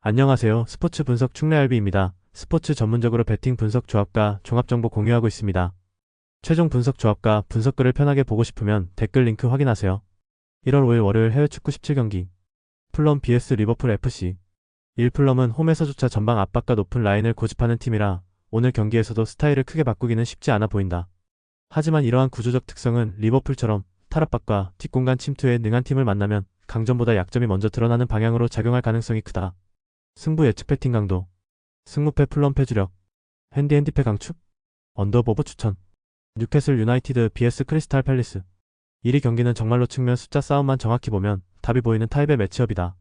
안녕하세요. 스포츠 분석 충래알비입니다. 스포츠 전문적으로 배팅 분석 조합과 종합정보 공유하고 있습니다. 최종 분석 조합과 분석글을 편하게 보고 싶으면 댓글 링크 확인하세요. 1월 5일 월요일 해외 축구 17경기 풀럼 vs 리버풀 FC 1풀럼은 홈에서조차 전방 압박과 높은 라인을 고집하는 팀이라 오늘 경기에서도 스타일을 크게 바꾸기는 쉽지 않아 보인다. 하지만 이러한 구조적 특성은 리버풀처럼 탈압박과 뒷공간 침투에 능한 팀을 만나면 강점보다 약점이 먼저 드러나는 방향으로 작용할 가능성이 크다. 승부 예측 배팅 강도 승무패 풀럼패 주력 핸디패 강축 언더보브 추천 뉴캐슬 유나이티드 vs 크리스탈 팰리스 1위 경기는 정말로 측면 숫자 싸움만 정확히 보면 답이 보이는 타입의 매치업이다.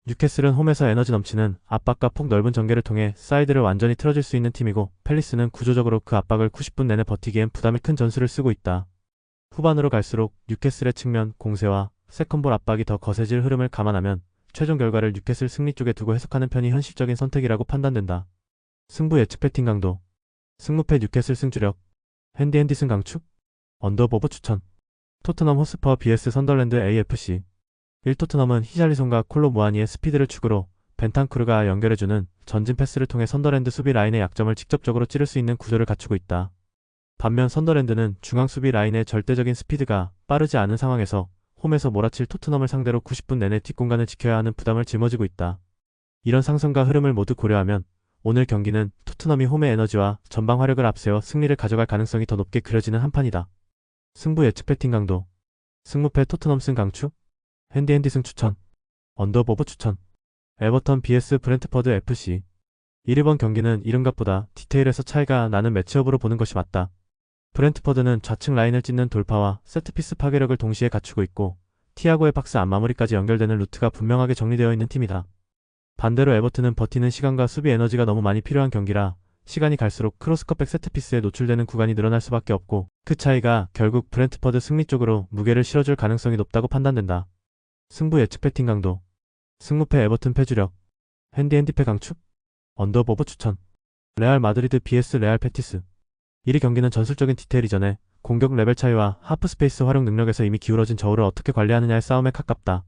뉴캐슬은 홈에서 에너지 넘치는 압박과 폭 넓은 전개를 통해 사이드를 완전히 틀어줄 수 있는 팀이고 팰리스는 구조적으로 그 압박을 90분 내내 버티기엔 부담이 큰 전술을 쓰고 있다. 후반으로 갈수록 뉴캐슬의 측면 공세와 세컨볼 압박이 더 거세질 흐름을 감안하면 최종 결과를 뉴캐슬 승리 쪽에 두고 해석하는 편이 현실적인 선택이라고 판단된다. 승부 예측 배팅 강도 승무패 뉴캐슬 승주력 핸디승 강축 언더보브 추천 토트넘 호스퍼 vs 선더랜드 AFC 1토트넘은 히샬리송과 콜로 무아니의 스피드를 축으로 벤탄쿠르가 연결해주는 전진 패스를 통해 선더랜드 수비 라인의 약점을 직접적으로 찌를 수 있는 구조를 갖추고 있다. 반면 선더랜드는 중앙 수비 라인의 절대적인 스피드가 빠르지 않은 상황에서 홈에서 몰아칠 토트넘을 상대로 90분 내내 뒷공간을 지켜야 하는 부담을 짊어지고 있다. 이런 상승과 흐름을 모두 고려하면 오늘 경기는 토트넘이 홈의 에너지와 전방 화력을 앞세워 승리를 가져갈 가능성이 더 높게 그려지는 한판이다. 승부 예측 배팅 강도 승무패 토트넘 승 강추 핸디승 추천 언더보브 추천 에버턴 vs 브렌트퍼드 FC 1번 경기는 이름값보다 디테일에서 차이가 나는 매치업으로 보는 것이 맞다. 브렌트퍼드는 좌측 라인을 찢는 돌파와 세트피스 파괴력을 동시에 갖추고 있고 티아고의 박스 앞마무리까지 연결되는 루트가 분명하게 정리되어 있는 팀이다. 반대로 에버튼은 버티는 시간과 수비 에너지가 너무 많이 필요한 경기라 시간이 갈수록 크로스컷백 세트피스에 노출되는 구간이 늘어날 수밖에 없고 그 차이가 결국 브렌트퍼드 승리 쪽으로 무게를 실어줄 가능성이 높다고 판단된다. 승부 예측 배팅 강도 승무패 에버튼 패주력 핸디패 강축 언더보브 추천 레알 마드리드 vs 레알 페티스 1위 경기는 전술적인 디테일 이전에 공격 레벨 차이와 하프 스페이스 활용 능력에서 이미 기울어진 저울을 어떻게 관리하느냐의 싸움에 가깝다.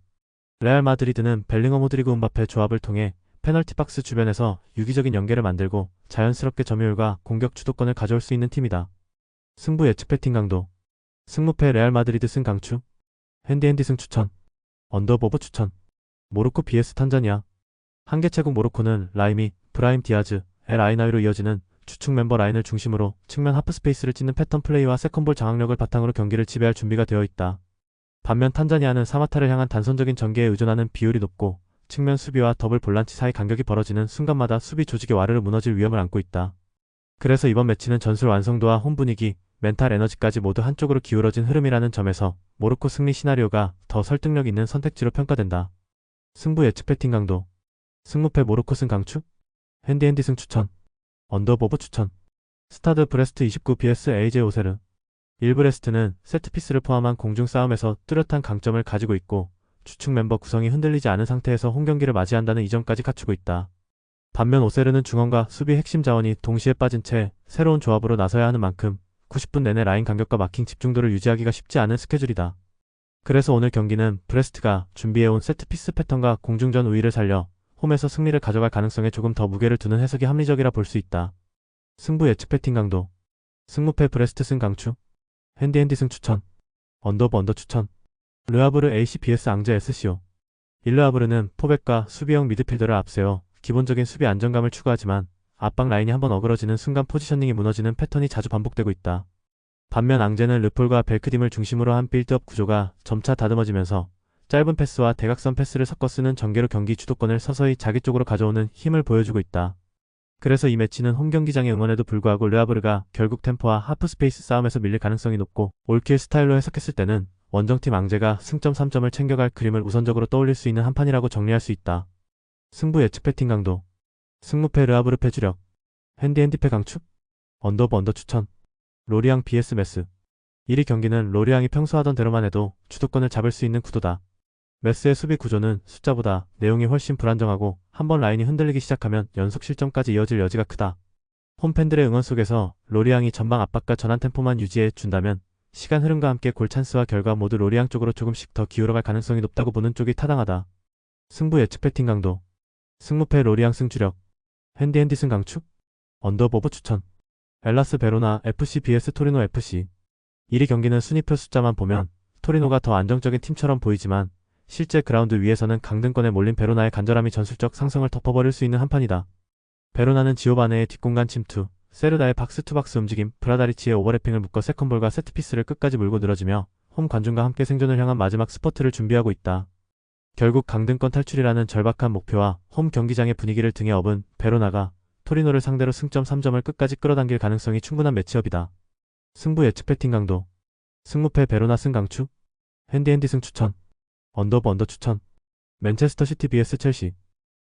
레알 마드리드는 벨링엄 호드리그 음바페 조합을 통해 페널티 박스 주변에서 유기적인 연계를 만들고 자연스럽게 점유율과 공격 주도권을 가져올 수 있는 팀이다. 승부 예측 배팅 강도 승무패 레알 마드리드 승 강추 핸디승 추천 언더보브 추천 모로코 vs 탄자니아 한개체국 모로코는 라이미, 브라임 디아즈, 엘 아이나위로 이어지는 주축 멤버 라인을 중심으로 측면 하프 스페이스를 찢는 패턴 플레이와 세컨볼 장악력을 바탕으로 경기를 지배할 준비가 되어 있다. 반면 탄자니아는 사마타를 향한 단선적인 전개에 의존하는 비율이 높고 측면 수비와 더블 볼란치 사이 간격이 벌어지는 순간마다 수비 조직이 와르르 무너질 위험을 안고 있다. 그래서 이번 매치는 전술 완성도와 홈 분위기, 멘탈 에너지까지 모두 한쪽으로 기울어진 흐름이라는 점에서 모로코 승리 시나리오가 더 설득력 있는 선택지로 평가된다. 승부 예측 배팅 강도 승무패 모로코 승 강추 핸디승 추천 언더보브 추천 스타드 브레스트 29 vs AJ 오세르 1브레스트는 세트피스를 포함한 공중 싸움에서 뚜렷한 강점을 가지고 있고 주축 멤버 구성이 흔들리지 않은 상태에서 홈경기를 맞이한다는 이점까지 갖추고 있다. 반면 오세르는 중원과 수비 핵심 자원이 동시에 빠진 채 새로운 조합으로 나서야 하는 만큼 90분 내내 라인 간격과 마킹 집중도를 유지하기가 쉽지 않은 스케줄이다. 그래서 오늘 경기는 브레스트가 준비해온 세트피스 패턴과 공중전 우위를 살려 홈에서 승리를 가져갈 가능성에 조금 더 무게를 두는 해석이 합리적이라 볼 수 있다. 승부 예측 배팅 강도 승무패 브레스트 승 강추 핸디승 추천 언더 추천 르아브르 AC vs 앙제 SCO 1르아브르는 포백과 수비형 미드필더를 앞세워 기본적인 수비 안정감을 추구하지만 압박 라인이 한번 어그러지는 순간 포지셔닝이 무너지는 패턴이 자주 반복되고 있다. 반면 앙제는 르폴과 벨크딤을 중심으로 한 빌드업 구조가 점차 다듬어지면서 짧은 패스와 대각선 패스를 섞어 쓰는 전개로 경기 주도권을 서서히 자기 쪽으로 가져오는 힘을 보여주고 있다. 그래서 이 매치는 홈경기장의 응원에도 불구하고 르아브르가 결국 템포와 하프 스페이스 싸움에서 밀릴 가능성이 높고 올킬 스타일로 해석했을 때는 원정팀 앙제가 승점 3점을 챙겨갈 그림을 우선적으로 떠올릴 수 있는 한판이라고 정리할 수 있다. 승부 예측 배팅 강도 승무패 르아브르 패주력 핸디패 강축 언더 추천 로리앙 vs 메스 1위 경기는 로리앙이 평소 하던 대로만 해도 주도권을 잡을 수 있는 구도다. 메스의 수비 구조는 숫자보다 내용이 훨씬 불안정하고 한번 라인이 흔들리기 시작하면 연속 실점까지 이어질 여지가 크다. 홈팬들의 응원 속에서 로리앙이 전방 압박과 전환 템포만 유지해 준다면 시간 흐름과 함께 골 찬스와 결과 모두 로리앙 쪽으로 조금씩 더 기울어갈 가능성이 높다고 보는 쪽이 타당하다. 승부 예측 배팅 강도 승무패 로리앙 승 주력, 핸디핸디 승 강축, 언더버버 추천. 엘라스 베로나 FC vs 토리노 FC. 1위 경기는 순위표 숫자만 보면 토리노가 더 안정적인 팀처럼 보이지만 실제 그라운드 위에서는 강등권에 몰린 베로나의 간절함이 전술적 상승을 덮어버릴 수 있는 한판이다. 베로나는 지오바네의 뒷공간 침투, 세르다의 박스투박스 움직임, 브라다리치의 오버래핑을 묶어 세컨볼과 세트피스를 끝까지 물고 늘어지며 홈 관중과 함께 생존을 향한 마지막 스퍼트를 준비하고 있다. 결국 강등권 탈출이라는 절박한 목표와 홈 경기장의 분위기를 등에 업은 베로나가 토리노를 상대로 승점 3점을 끝까지 끌어당길 가능성이 충분한 매치업이다. 승부 예측 배팅 강도. 승무패 베로나 승 강추, 핸디핸디 승 추천, 언더버 언더 추천. 맨체스터 시티 vs 첼시.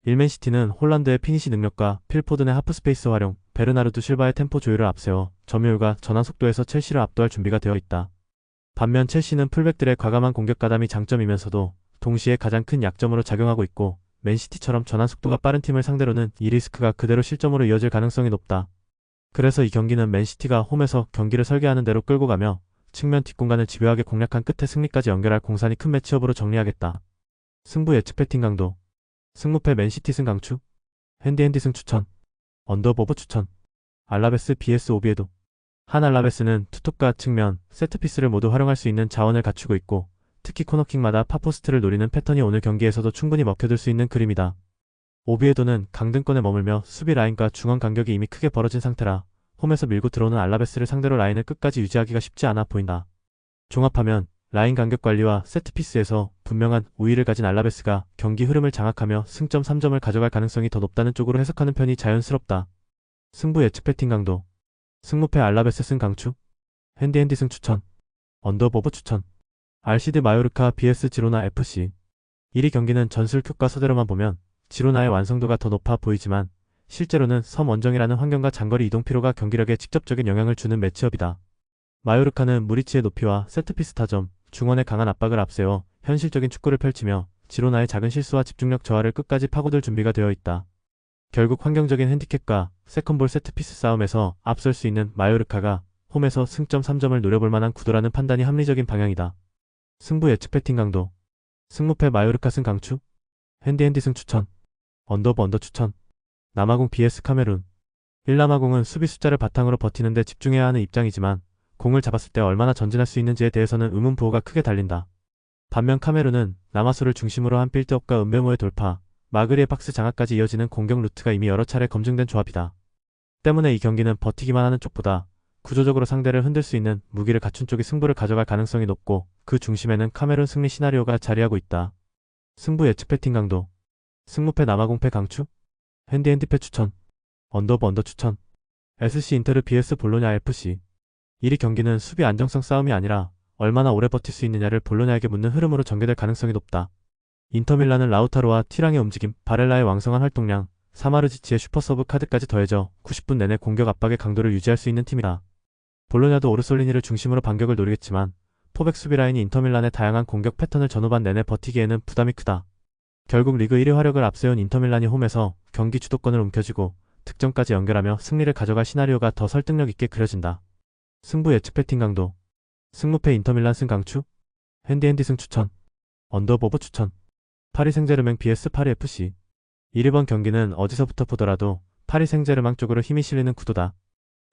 1맨시티는 홀란드의 피니시 능력과 필포든의 하프스페이스 활용, 베르나르두 실바의 템포 조율을 앞세워 점유율과 전환 속도에서 첼시를 압도할 준비가 되어 있다. 반면 첼시는 풀백들의 과감한 공격 가담이 장점이면서도 동시에 가장 큰 약점으로 작용하고 있고 맨시티처럼 전환 속도가 빠른 팀을 상대로는 이 리스크가 그대로 실점으로 이어질 가능성이 높다. 그래서 이 경기는 맨시티가 홈에서 경기를 설계하는 대로 끌고 가며 측면 뒷공간을 집요하게 공략한 끝에 승리까지 연결할 공산이 큰 매치업으로 정리하겠다. 승부 예측 배팅 강도. 승무패 맨시티 승 강추, 핸디핸디 승 추천, 언더버버 추천. 알라베스 vs 오비에도. 한 알라베스는 투톱과 측면, 세트피스를 모두 활용할 수 있는 자원을 갖추고 있고 특히 코너킥마다 파포스트를 노리는 패턴이 오늘 경기에서도 충분히 먹혀들 수 있는 그림이다. 오비에도는 강등권에 머물며 수비 라인과 중원 간격이 이미 크게 벌어진 상태라 홈에서 밀고 들어오는 알라베스를 상대로 라인을 끝까지 유지하기가 쉽지 않아 보인다. 종합하면 라인 간격 관리와 세트피스에서 분명한 우위를 가진 알라베스가 경기 흐름을 장악하며 승점 3점을 가져갈 가능성이 더 높다는 쪽으로 해석하는 편이 자연스럽다. 승부 예측 배팅 강도. 승무패 알라베스 승 강추, 핸디핸디 승 추천, 언더버버 추천. RCD 마요르카 vs 지로나 FC. 1위 경기는 전술 큐과 서대로만 보면 지로나의 완성도가 더 높아 보이지만 실제로는 섬 원정이라는 환경과 장거리 이동 피로가 경기력에 직접적인 영향을 주는 매치업이다. 마요르카는 무리치의 높이와 세트피스 타점, 중원의 강한 압박을 앞세워 현실적인 축구를 펼치며 지로나의 작은 실수와 집중력 저하를 끝까지 파고들 준비가 되어 있다. 결국 환경적인 핸디캡과 세컨볼 세트피스 싸움에서 앞설 수 있는 마요르카가 홈에서 승점 3점을 노려볼 만한 구도라는 판단이 합리적인 방향이다. 승부 예측 배팅 강도. 승무패 마요르카 승 강추, 핸디핸디 승 추천, 언더버 언더 추천. 남아공 vs 카메룬. 1남아공은 수비 숫자를 바탕으로 버티는데 집중해야 하는 입장이지만 공을 잡았을 때 얼마나 전진할 수 있는지에 대해서는 의문부호가 크게 달린다. 반면 카메룬은 남아소를 중심으로 한 빌드업과 은베모의 돌파, 마그리의 박스 장악까지 이어지는 공격 루트가 이미 여러 차례 검증된 조합이다. 때문에 이 경기는 버티기만 하는 쪽보다 구조적으로 상대를 흔들 수 있는 무기를 갖춘 쪽이 승부를 가져갈 가능성이 높고 그 중심에는 카메룬 승리 시나리오가 자리하고 있다. 승부 예측 배팅 강도. 승무패 남아공패 강추, 핸디핸디패 추천, 언더버 언더 추천. SC 인테르 vs 볼로냐 FC. 1위 경기는 수비 안정성 싸움이 아니라 얼마나 오래 버틸 수 있느냐를 볼로냐에게 묻는 흐름으로 전개될 가능성이 높다. 인터밀란은 라우타로와 티랑의 움직임, 바렐라의 왕성한 활동량, 사마르지치의 슈퍼서브 카드까지 더해져 90분 내내 공격 압박의 강도를 유지할 수 있는 팀이다. 볼로냐도 오르솔리니를 중심으로 반격을 노리겠지만 포백 수비 라인이 인터밀란의 다양한 공격 패턴을 전후반 내내 버티기에는 부담이 크다. 결국 리그 1위 화력을 앞세운 인터밀란이 홈에서 경기 주도권을 움켜쥐고 득점까지 연결하며 승리를 가져갈 시나리오가 더 설득력 있게 그려진다. 승부 예측 배팅 강도. 승무패 인터밀란 승 강추, 핸디핸디 승 추천, 언더버버 추천. 파리 생제르맹 vs 파리 FC. 1번 경기는 어디서부터 보더라도 파리 생제르맹 쪽으로 힘이 실리는 구도다.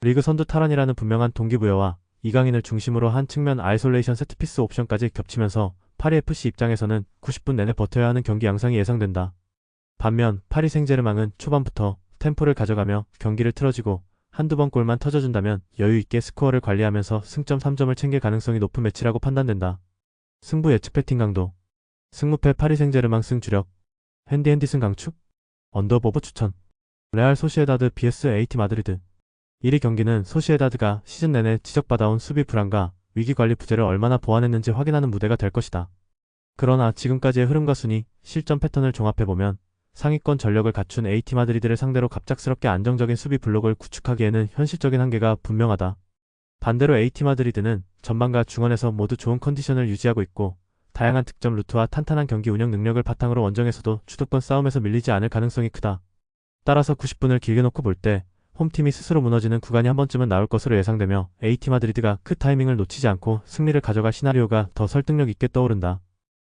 리그 선두 탈환이라는 분명한 동기부여와 이강인을 중심으로 한 측면 아이솔레이션 세트피스 옵션까지 겹치면서 파리 FC 입장에서는 90분 내내 버텨야 하는 경기 양상이 예상된다. 반면 파리 생제르맹은 초반부터 템포를 가져가며 경기를 틀어지고 한두 번 골만 터져준다면 여유있게 스코어를 관리하면서 승점 3점을 챙길 가능성이 높은 매치라고 판단된다. 승부 예측 배팅 강도. 승무패 파리 생제르맹 승 주력, 핸디핸디 승 강추, 언더버버 추천. 레알 소시에다드 vs AT 마드리드. 1위 경기는 소시에다드가 시즌 내내 지적받아온 수비 불안과 위기관리 부재를 얼마나 보완했는지 확인하는 무대가 될 것이다. 그러나 지금까지의 흐름과 순위, 실점 패턴을 종합해보면 상위권 전력을 갖춘 AT 마드리드를 상대로 갑작스럽게 안정적인 수비 블록을 구축하기에는 현실적인 한계가 분명하다. 반대로 AT 마드리드는 전반과 중원에서 모두 좋은 컨디션을 유지하고 있고 다양한 득점 루트와 탄탄한 경기 운영 능력을 바탕으로 원정에서도 주도권 싸움에서 밀리지 않을 가능성이 크다. 따라서 90분을 길게 놓고 볼 때 홈팀이 스스로 무너지는 구간이 한 번쯤은 나올 것으로 예상되며 AT 마드리드가 그 타이밍을 놓치지 않고 승리를 가져갈 시나리오가 더 설득력 있게 떠오른다.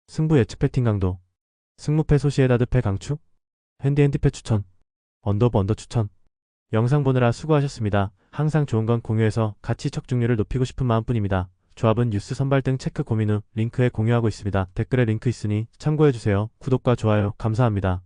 승부 예측 배팅 강도. 승무패 소시에다드 패 강추, 핸디패 추천. 언더 추천. 영상 보느라 수고하셨습니다. 항상 좋은 건 공유해서 가치 척중률을 높이고 싶은 마음뿐입니다. 조합은 뉴스 선발 등 체크 고민 후 링크에 공유하고 있습니다. 댓글에 링크 있으니 참고해주세요. 구독과 좋아요 감사합니다.